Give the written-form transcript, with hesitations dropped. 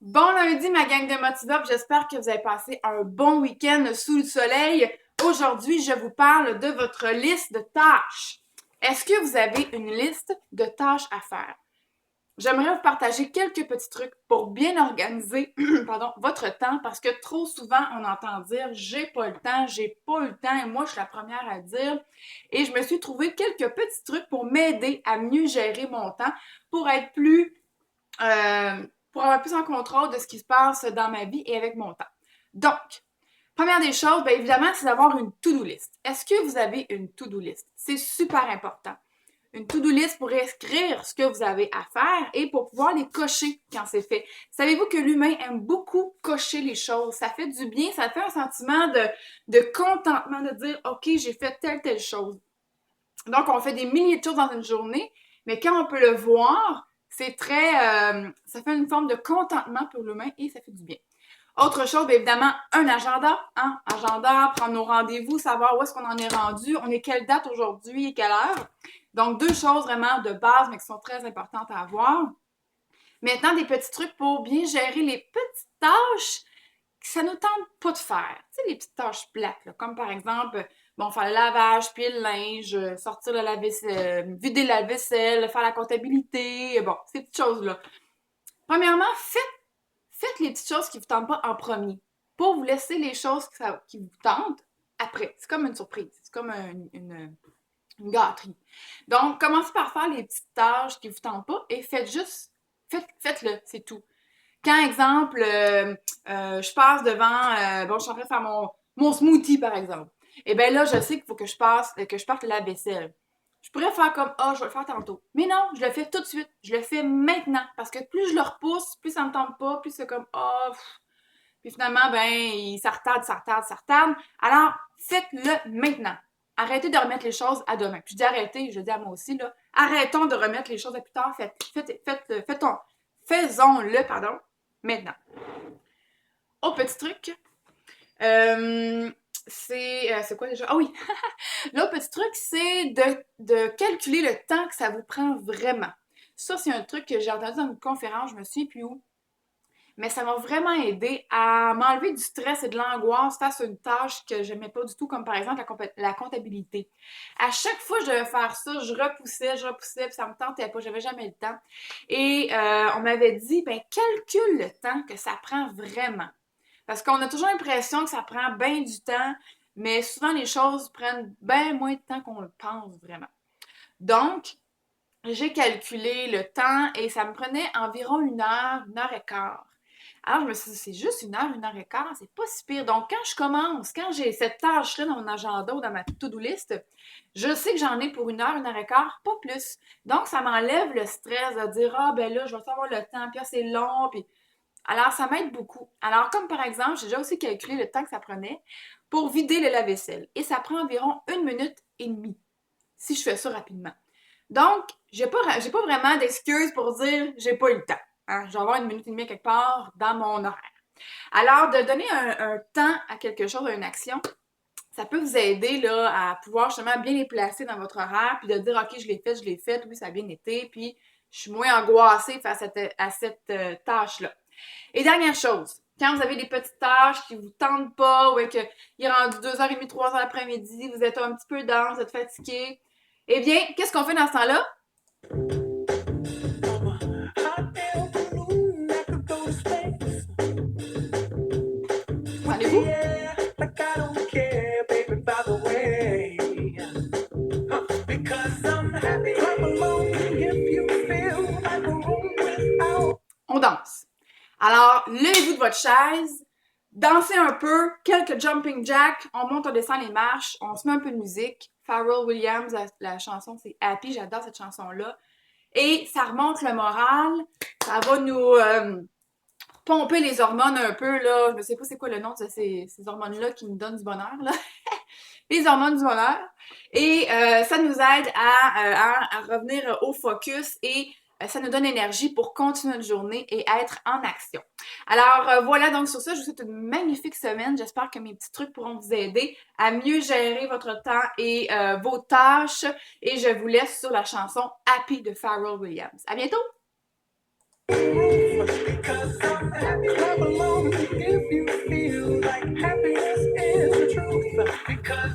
Bon lundi, ma gang de Motivup. J'espère que vous avez passé un bon week-end sous le soleil. Aujourd'hui, je vous parle de votre liste de tâches. Est-ce que vous avez une liste de tâches à faire? J'aimerais vous partager quelques petits trucs pour bien organiser pardon, votre temps parce que trop souvent, on entend dire j'ai pas le temps et moi, je suis la première à le dire. Et je me suis trouvé quelques petits trucs pour m'aider à mieux gérer mon temps, pour être euh, pour avoir plus en contrôle de ce qui se passe dans ma vie et avec mon temps. Donc, première des choses, bien évidemment, c'est d'avoir une to-do list. Est-ce que vous avez une to-do list? C'est super important. Une to-do list pour écrire ce que vous avez à faire et pour pouvoir les cocher quand c'est fait. Savez-vous que l'humain aime beaucoup cocher les choses? Ça fait du bien, ça fait un sentiment de contentement de dire, OK, j'ai fait telle chose. Donc, on fait des milliers de choses dans une journée, mais quand on peut le voir, c'est ça fait une forme de contentement pour l'humain et ça fait du bien. Autre chose, bien évidemment, un agenda, hein? Agenda, prendre nos rendez-vous, savoir où est-ce qu'on en est rendu, on est quelle date aujourd'hui et quelle heure. Donc, deux choses vraiment de base, mais qui sont très importantes à avoir. Maintenant, des petits trucs pour bien gérer les petites tâches que ça ne nous tente pas de faire. Tu sais, les petites tâches plates, là, comme par exemple, bon, faire le lavage, puis le linge, sortir le lave-vaisselle, vider la vaisselle, faire la comptabilité, bon, ces petites choses-là. Premièrement, faites les petites choses qui vous tentent pas en premier. Pour vous laisser les choses qui vous tentent après. C'est comme une surprise. C'est comme une gâterie. Donc, commencez par faire les petites tâches qui vous tentent pas et faites-le, c'est tout. Quand, exemple, je passe devant, bon, je suis en train de faire mon smoothie, par exemple. Et bien là, je sais qu'il faut que je parte la vaisselle. Je pourrais faire comme, ah, je vais le faire tantôt. Mais non, je le fais tout de suite. Je le fais maintenant. Parce que plus je le repousse, plus ça me tente pas, plus c'est comme, ah, puis finalement, ben, ça retarde. Alors, faites-le maintenant. Arrêtez de remettre les choses à demain. Puis je dis arrêtez, je dis à moi aussi, là. Arrêtons de remettre les choses à plus tard. Faisons-le, pardon, maintenant. Autre petit truc, c'est quoi déjà? Ah oui! L'autre petit truc, c'est de calculer le temps que ça vous prend vraiment. Ça, c'est un truc que j'ai entendu dans une conférence, je me souviens plus où, mais ça m'a vraiment aidé à m'enlever du stress et de l'angoisse face à une tâche que j'aimais pas du tout, comme par exemple la comptabilité. À chaque fois que je devais faire ça, je repoussais, puis ça me tentait pas, j'avais jamais le temps. Et on m'avait dit, ben calcule le temps que ça prend vraiment. Parce qu'on a toujours l'impression que ça prend bien du temps, mais souvent les choses prennent bien moins de temps qu'on le pense vraiment. Donc, j'ai calculé le temps et ça me prenait environ une heure et quart. Alors, je me suis dit, c'est juste une heure et quart, c'est pas si pire. Donc, quand j'ai cette tâche-là dans mon agenda ou dans ma to-do list, je sais que j'en ai pour une heure et quart, pas plus. Donc, ça m'enlève le stress de dire, ah, ben là, je vais savoir le temps, puis là, c'est long, puis... Alors, ça m'aide beaucoup. Alors, comme par exemple, j'ai déjà aussi calculé le temps que ça prenait pour vider le lave-vaisselle. Et ça prend environ une minute et demie, si je fais ça rapidement. Donc, j'ai pas vraiment d'excuses pour dire j'ai pas eu le temps. Hein? Je vais avoir une minute et demie quelque part dans mon horaire. Alors, de donner un temps à quelque chose, à une action, ça peut vous aider là, à pouvoir justement bien les placer dans votre horaire, puis de dire OK, je l'ai fait, oui, ça a bien été, puis je suis moins angoissée face à cette tâche-là. Et dernière chose, quand vous avez des petites tâches qui vous tentent pas, ou que il est rendu 2h30, 3h l'après-midi, vous êtes un petit peu down, vous êtes fatigué, eh bien, qu'est-ce qu'on fait dans ce temps-là? Rendez-vous? On danse. Alors, levez-vous de votre chaise, dansez un peu, quelques jumping jacks, on monte, on descend les marches, on se met un peu de musique. Pharrell Williams, la chanson c'est Happy, j'adore cette chanson-là. Et ça remonte le moral, ça va nous pomper les hormones un peu, là. Je ne sais pas c'est quoi le nom de ces hormones-là qui nous donnent du bonheur, là. Les hormones du bonheur. Et ça nous aide à revenir au focus et ça nous donne énergie pour continuer notre journée et être en action. Alors voilà, donc sur ça, je vous souhaite une magnifique semaine. J'espère que mes petits trucs pourront vous aider à mieux gérer votre temps et vos tâches. Et je vous laisse sur la chanson Happy de Pharrell Williams. À bientôt! Because I'm happy, clap along if you feel like happiness is the truth. Because